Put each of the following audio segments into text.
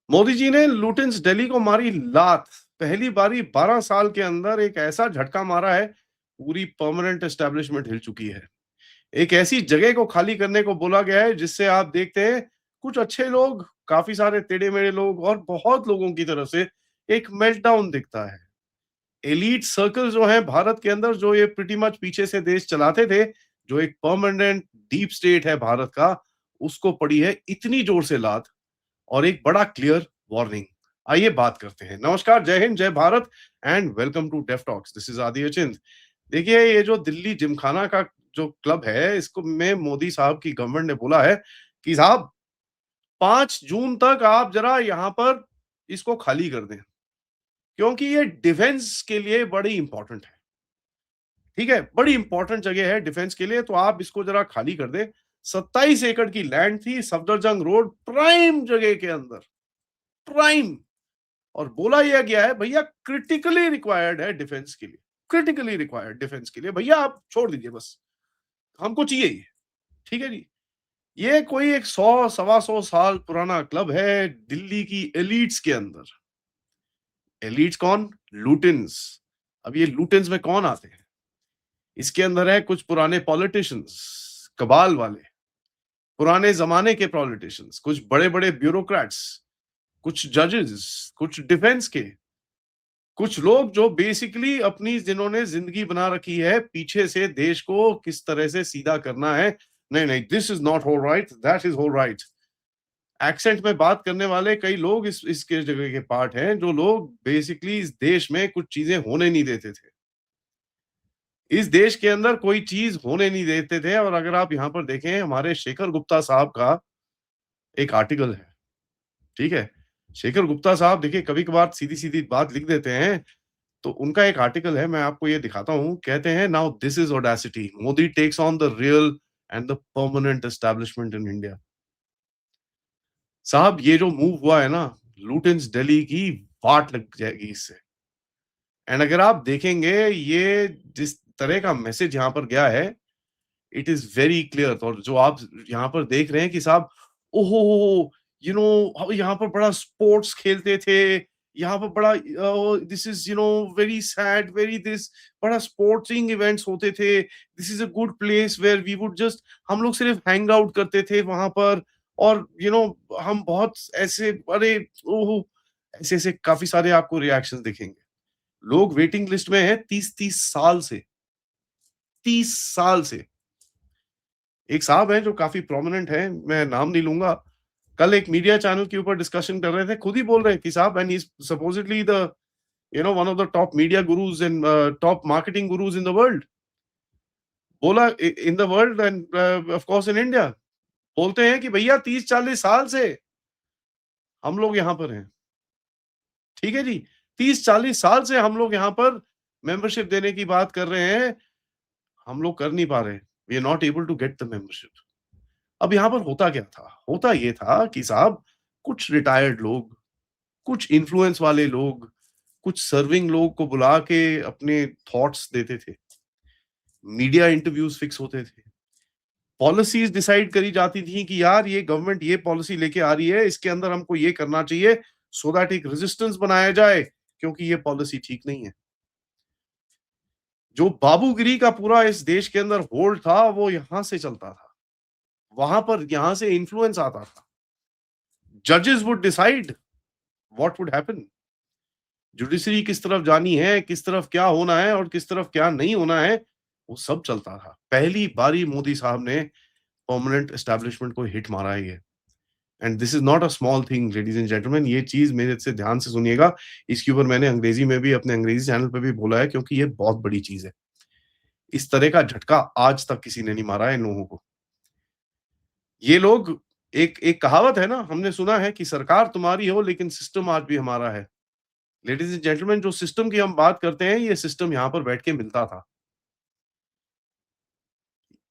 मोदी जी ने लुटेन्स दिल्ली को मारी लात। पहली बारी 12 साल के अंदर एक ऐसा झटका मारा है, पूरी परमानेंट एस्टेब्लिशमेंट हिल चुकी है। एक ऐसी जगह को खाली करने को बोला गया है जिससे आप देखते हैं कुछ अच्छे लोग, काफी सारे टेढ़े-मेढ़े लोग और बहुत लोगों की तरफ से एक मेल्टडाउन दिखता है। एलीट सर्कल जो है भारत के अंदर, जो ये प्रीटी मच पीछे से देश चलाते थे, जो एक परमानेंट डीप स्टेट है भारत का, उसको पड़ी है इतनी जोर से लात और एक बड़ा क्लियर वार्निंग। आइए बात करते हैं। नमस्कार, जय हिंद, जय Bharat and welcome to Deaf Talks. This is Aadi Achint. देखिए, ये जो दिल्ली जिमखाना का जो क्लब है, इसको में मोदी साहब की गवर्नमेंट ने बोला है कि साहब 5 जून तक आप जरा यहाँ पर इसको खाली कर दें, क्योंकि ये डिफेंस के लिए बड़ी इंपॉर्टेंट है। ठीक है, बड़ी इंपॉर्टेंट जगह है डिफेंस के लिए, तो आप इसको जरा खाली कर दें। 27 एकड़ की लैंड थी, सफदरजंग रोड, प्राइम जगह के अंदर, प्राइम। और बोला यह गया है भैया क्रिटिकली रिक्वायर्ड है डिफेंस के लिए, क्रिटिकली रिक्वायर्ड डिफेंस के लिए, भैया आप छोड़ दीजिए, बस हमको चाहिए ही। ठीक है जी। ये कोई एक 100 सवा 100 साल पुराना क्लब है दिल्ली की एलिट्स के अंदर। एलिट्स कौन? लुटेन्स। अब ये लुटेन्स में कौन आते हैं? इसके अंदर है कुछ पुराने पॉलिटिशियंस, कबाल वाले, पुराने जमाने के पॉलिटिशियंस, कुछ बड़े बड़े ब्यूरोक्रेट्स, कुछ जजेस, कुछ डिफेंस के, कुछ लोग जो बेसिकली अपनी जिन्होंने जिंदगी बना रखी है पीछे से देश को किस तरह से सीधा करना है। नहीं नहीं, this is not whole right, that is whole right. Accent में बात करने वाले कई लोग इसके जगह के पार्ट हैं, जो लोग बेसिकली इस देश में कुछ चीजें होने नहीं देते थे। इस देश के अंदर कोई चीज होने नहीं देते थे। और अगर आप यहाँ पर देखें, हमारे शेखर गुप्ता साहब का एक आर्टिकल है। ठीक है, शेखर गुप्ता साहब देखिए कभी कभार सीधी सीधी बात लिख देते हैं। तो उनका एक आर्टिकल है, मैं आपको ये दिखाता हूँ। कहते हैं, now this is audacity, Modi takes on the real and the permanent establishment in India. साहब ये जो मूव हुआ है ना, लुटेन्स दिल्ली की वाट लग जाएगी इससे। एंड अगर आप देखेंगे ये जिस तरह का मैसेज यहाँ पर गया है, इट इज वेरी क्लियर। और जो आप यहाँ पर देख रहे हैं कि साहब, ओहो, यहाँ पर बड़ा स्पोर्ट्स खेलते थे, यहाँ पर बड़ा, this is very sad, very this, बड़ा स्पोर्टिंग इवेंट्स होते थे, this is a good place where we would just, हम लोग सिर्फ हैंग आउट करते थे वहां पर। और हम बहुत ऐसे, अरे ओहो, ऐसे ऐसे काफी सारे आपको रिएक्शन दिखेंगे। लोग वेटिंग लिस्ट में हैं 30-30 साल से, 30 साल से। एक साहब हैं जो काफी प्रोमिनेंट हैं, मैं नाम नहीं लूंगा। कल एक मीडिया चैनल के ऊपर डिस्कशन कर रहे थे, खुद ही बोल रहे हैं कि साहब, and he is supposedly the one of the top media gurus and top marketing gurus in the world. बोला in the world and of course in India. बोलते हैं कि भैया 30-40 साल से हम लोग यहाँ पर हैं। ठीक है जी, 30-40 साल से हम लोग यहाँ पर मेंबरशिप देने की बात कर रहे हैं, हम लोग कर नहीं पा रहे। We are not able to get the membership. अब यहाँ पर होता क्या था? होता ये था कि साहब, कुछ रिटायर्ड लोग, कुछ इन्फ्लुएंस वाले लोग, कुछ सर्विंग लोग को बुला के अपने थॉट्स देते थे। मीडिया इंटरव्यूज फिक्स होते थे। पॉलिसीज डिसाइड करी जाती थी कि यार ये गवर्नमेंट ये पॉलिसी लेके आ रही है, इसके अंदर हमको ये करना चाहिए, सो दैट एक रेजिस्टेंस बनाया जाए, क्योंकि ये पॉलिसी ठीक नहीं है। जो बाबूगिरी का पूरा इस देश के अंदर होल्ड था, वो यहां से चलता था। वहां पर यहां से इन्फ्लुएंस आता था। जजेस would decide what would happen. Judiciary किस तरफ जानी है, किस तरफ क्या होना है और किस तरफ क्या नहीं होना है, वो सब चलता था। पहली बारी मोदी साहब ने परमानेंट एस्टैब्लिशमेंट को हिट मारा है ये। And this is not a small thing ladies and gentleman. ये चीज मेरे से ध्यान से सुनिएगा। इसके ऊपर मैंने अंग्रेजी में भी अपने अंग्रेजी चैनल पे भी बोला है, क्योंकि ये बहुत बड़ी चीज है। इस तरह का झटका आज तक किसी ने नहीं मारा है इन लोगों को। ये लोग, एक एक कहावत है ना, हमने सुना है कि सरकार तुम्हारी हो लेकिन सिस्टम आज भी हमारा है। लेडीज एंड जेंटलमैन, जो सिस्टम की हम बात करते हैं, ये सिस्टम यहाँ पर बैठ के मिलता था।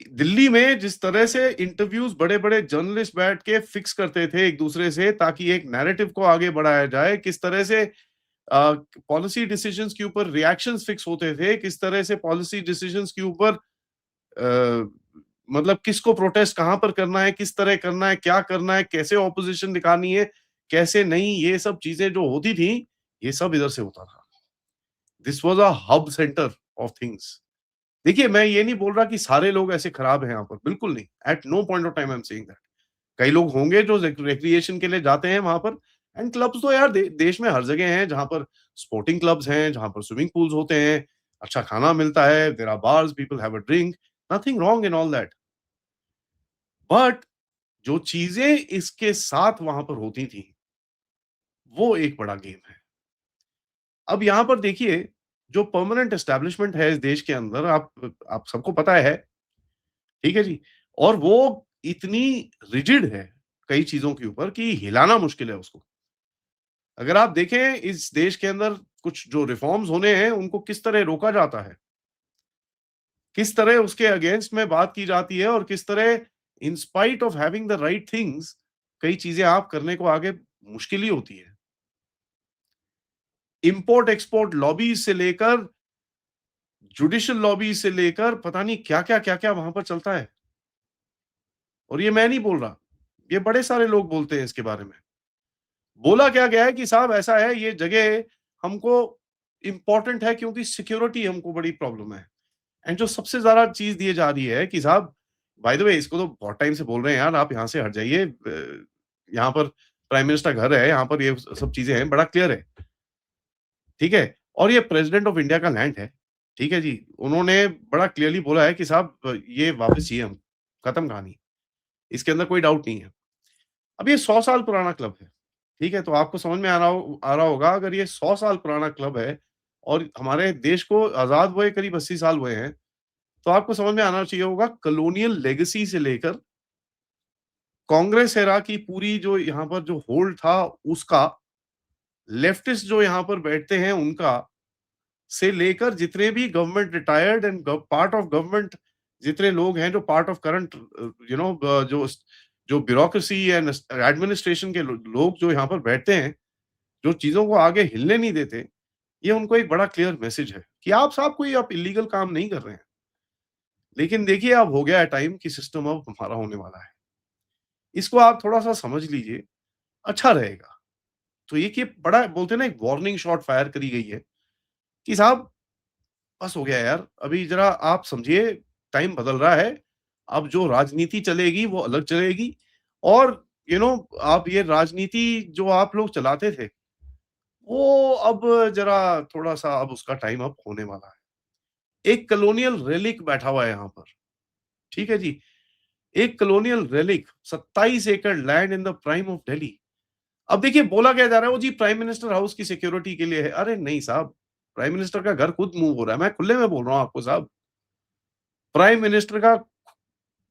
दिल्ली में जिस तरह से इंटरव्यूज बड़े-बड़े जर्नलिस्ट बैठ के फिक्स करते थे एक दूसरे से, ताकि एक नैरेटिव को आगे बढ़ाया जाए, किस तरह से पॉलिसी डिसीजंस के ऊपर रिएक्शंस फिक्स होते थे, किस तरह से पॉलिसी डिसीजंस के ऊपर अ, मतलब किसको प्रोटेस्ट कहाँ पर करना है, किस तरह करना है, क्या करना है, कैसे ऑपोजिशन दिखानी है, कैसे नहीं, ये सब चीज़ें जो होती थी, ये सब इधर से होता था। This was a hub centre of things. देखिए, मैं ये नहीं बोल रहा कि सारे लोग ऐसे खराब हैं यहाँ पर, बिल्कुल नहीं। At no point of time I am saying that. कई लोग होंगे जो रिक्रिएशन के लिए जाते हैं वहाँ पर, एंड क्लब्स तो यार देश में हर जगह हैं, जहाँ पर स्पोर्टिंग क्लब्स हैं, जहाँ पर स्विमिंग पूल्स होते हैं, अच्छा खाना मिलता है, there are bars, people have a drink, nothing wrong in all that. But जो चीज़ें इसके साथ वहाँ पर होती थी, वो एक बड़ा गेम है। अब यहाँ पर देखिए, जो परमानेंट एस्टेब्लिशमेंट है इस देश के अंदर, आप सबको पता है, ठीक है जी? और वो इतनी रिजिड है कई चीज़ों के ऊपर कि हिलाना मुश्किल है उसको। अगर आप देखें इस देश के अंदर कुछ जो रिफॉर्म्स होने हैं, उनको किस तरह रोका जाता है, किस तरह उसके अगेंस्ट में बात की जाती है और किस तरह in spite of having the right things कई चीज़ें आप करने को आगे मुश्किल ही होती है। इम्पोर्ट एक्सपोर्ट लॉबीज़ से लेकर, जुडिशियल लॉबीज़ से लेकर पता नहीं क्या-क्या, क्या-क्या वहाँ पर चलता है। और ये मैं नहीं बोल रहा, ये बड़े सारे लोग बोलते हैं इसके बारे में। बोला क्या गया है कि साहब ऐसा है, ये जगह हमको इम्पोर्टेंट है क्योंकि सिक्योरिटी हमको बड़ी प्रॉब्लम है। एंड जो सबसे ज़्यादा चीज़ दी जा रही है कि साहब, बाय द वे इसको तो बहुत टाइम से बोल रहे हैं यार, आप यहाँ से हट जाइए। यहाँ पर प्राइम मिनिस्टर घर है, यहाँ पर ये सब चीज़ें हैं, बड़ा क्लियर है, ठीक है? और ये प्रेसिडेंट ऑफ इंडिया का लैंड है, ठीक है जी? उन्होंने बड़ा क्लियरली बोला है कि साहब ये वापस चाहिए हमको, खत्म कहानी। इसके अंदर कोई डाउट नहीं है। अब ये 100 साल पुराना क्लब है, ठीक है? तो आपको समझ में आ रहा होगा, अगर ये 100 साल पुराना क्लब है और हमारे देश को आज़ाद हुए करीब 80 साल हुए हैं, तो आपको समझ में आना चाहिए होगा कॉलोनियल लेगेसी से लेकर कांग्रेस एरा की पूरी जो यहाँ पर जो होल्ड था उसका, लेफ्टिस्ट जो यहाँ पर बैठते हैं उनका, से लेकर जितने भी government retired and part of government जितने लोग हैं जो पार्ट ऑफ करंट जो ब्यूरोक्रेसी एंड एडमिनिस्ट्रेशन के लोग जो यहाँ पर बैठते हैं, जो चीजों को आगे हिलने नहीं देते, ये उनको एक बड़ा क्लियर मैसेज है कि आप साहब कोई आप इलीगल काम नहीं कर रहे हैं। लेकिन देखिए, अब हो गया है टाइम कि सिस्टम अब हमारा होने वाला है। इसको आप थोड़ा सा समझ लीजिए, अच्छा रहेगा। तो एक ये बड़ा बोलते हैं ना, एक वार्निंग शॉट फायर करी गई है कि साहब बस हो गया यार, अभी ज़रा आप समझिए, टाइम बदल रहा है। अब जो राजनीति चलेगी वो अलग चलेगी, और आप ये राजनीति जो आप लोग चलाते थे, वो अब ज़रा थोड़ा-सा अब उसका टाइम अब होने वाला है। एक कॉलोनियल रेलिक बैठा हुआ है यहाँ पर, ठीक है जी? एक कॉलोनियल रेलिक 27 एकड़ land in the prime of Delhi. अब देखिए, बोला क्या जा रहा है, वो जी प्राइम मिनिस्टर हाउस की सिक्योरिटी के लिए है। अरे नहीं साहब, प्राइम मिनिस्टर का घर खुद मूव हो रहा है। मैं खुले में बोल रहा हूँ आपको साहब, प्राइम मिनिस्टर का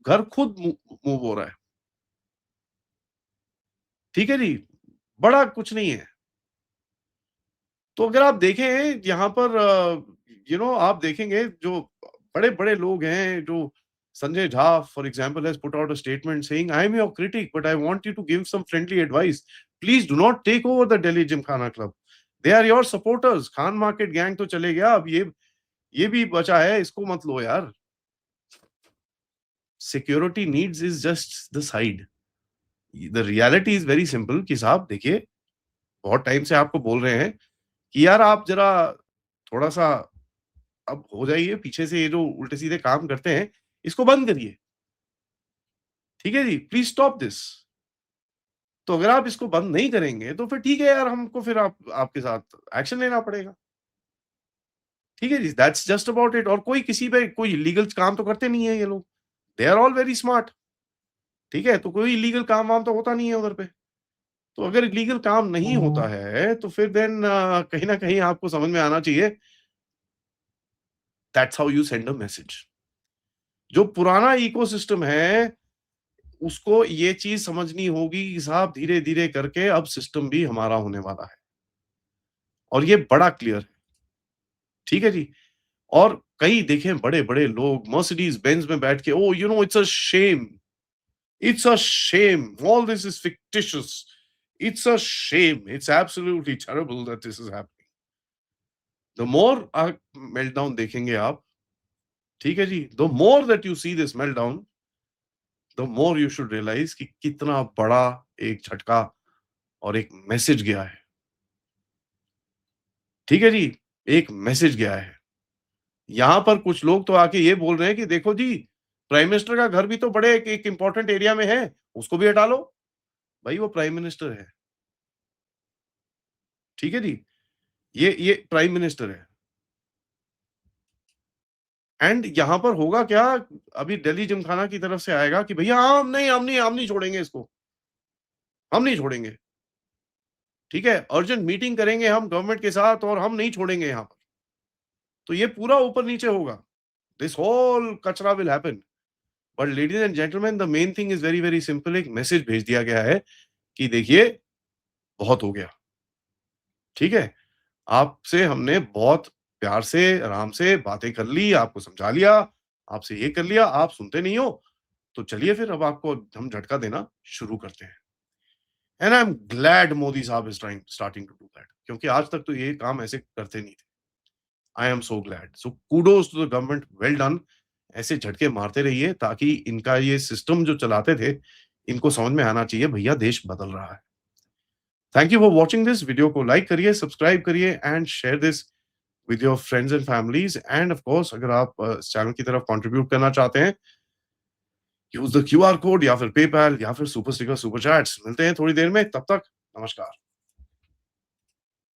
घर खुद मूव हो रहा है। ठीक है जी? बड़ा कुछ नहीं है। तो अगर आप देखें यहाँ पर आप देखेंगे जो बड़े-बड़े लोग हैं, जो Sanjay Jha for example has put out a statement saying, "I am your critic but I want you to give some friendly advice. Please do not take over the Delhi Gymkhana club. They are your supporters. Khan market gang तो चले गया, अब ये भी बचा है, इसको मत लो यार। Security needs is just the side. The reality is very simple कि साहब देखिए, बहुत टाइम से आपको बोल रहे हैं कि यार आप जरा थोड़ा-सा अब हो जाइए, पीछे से ये जो उल्टे-सीधे काम करते हैं, इसको बंद करिए। ठीक है जी? Please stop this. तो अगर आप इसको बंद नहीं करेंगे, तो फिर ठीक है यार, हमको फिर आपके साथ एक्शन लेना पड़ेगा। ठीक है जी? That's just about it. और कोई किसी पे कोई इल्लीगल काम तो करते नहीं है ये लोग। They are all very smart. ठीक है? तो कोई इल्लीगल काम-वाम तो होता नहीं है उधर पे। तो अगर इल्लीगल काम नहीं होता है, तो फिर देन कहीं न कहीं आपको समझ में आना चाहिए, that's how you send a message. जो पुराना इकोसिस्टम है, उसको ये चीज़ समझनी होगी कि साहब धीरे-धीरे करके अब सिस्टम भी हमारा होने वाला है, और ये बड़ा क्लियर है। ठीक है जी? और कई देखें बड़े-बड़े लोग मर्सिडीज़ बेंज में बैठ के, "oh! It's a shame, it's a shame, all this is fictitious, it's a shame, it's absolutely terrible that this is happening." The more meltdown देखेंगे आप, ठीक है जी? The more that you see this meltdown, the more you should realize कि कितना बड़ा एक झटका और एक मैसेज गया है। ठीक है जी? एक मैसेज गया है। यहाँ पर कुछ लोग तो आके ये बोल रहे हैं कि देखो जी, प्राइम मिनिस्टर का घर भी तो बड़े एक इम्पोर्टेंट एरिया में है, उसको भी हटा लो। भाई वो प्राइम मिनिस्टर है। ठीक है जी? ये प्राइम मिनिस्टर है। एंड यहाँ पर होगा क्या, अभी दिल्ली जिमखाना की तरफ से आएगा कि भैया हम नहीं छोड़ेंगे इसको, हम नहीं छोड़ेंगे। ठीक है? अर्जेंट मीटिंग करेंगे हम गवर्नमेंट के साथ और हम नहीं छोड़ेंगे यहाँ पर। तो ये पूरा ऊपर-नीचे होगा। दिस होल कचरा will happen. But ladies and gentleman the main thing is very, very simple, एक मैसेज भेज दिया गया है कि देखिए बहुत हो गया। ठीक है? आपसे हमने बहुत प्यार से, आराम से बातें कर ली, आपको समझा लिया, आपसे ये कर लिया, आप सुनते नहीं हो, तो चलिए फिर अब आपको हम झटका देना शुरू करते हैं। And I am glad Modi साहब is trying starting to do that, क्योंकि आज तक तो ये काम ऐसे करते नहीं थे। I am so glad. So kudos to the government, well done. ऐसे झटके मारते रहिए ताकि इनका ये सिस्टम जो चलाते थे, इनको समझ में आना चाहिए भैया देश बदल रहा है। Thank you for watching this. Video को लाइक करिए, सब्सक्राइब करिए and share this with your friends and families, and of course अगर आप इस चैनल की तरफ कंट्रीब्यूट करना चाहते हैं, यूज द क्यूआर कोड या फिर पेपैल या फिर सुपर स्टिकर सुपर चैट्स। मिलते हैं थोड़ी देर में, तब तक नमस्कार।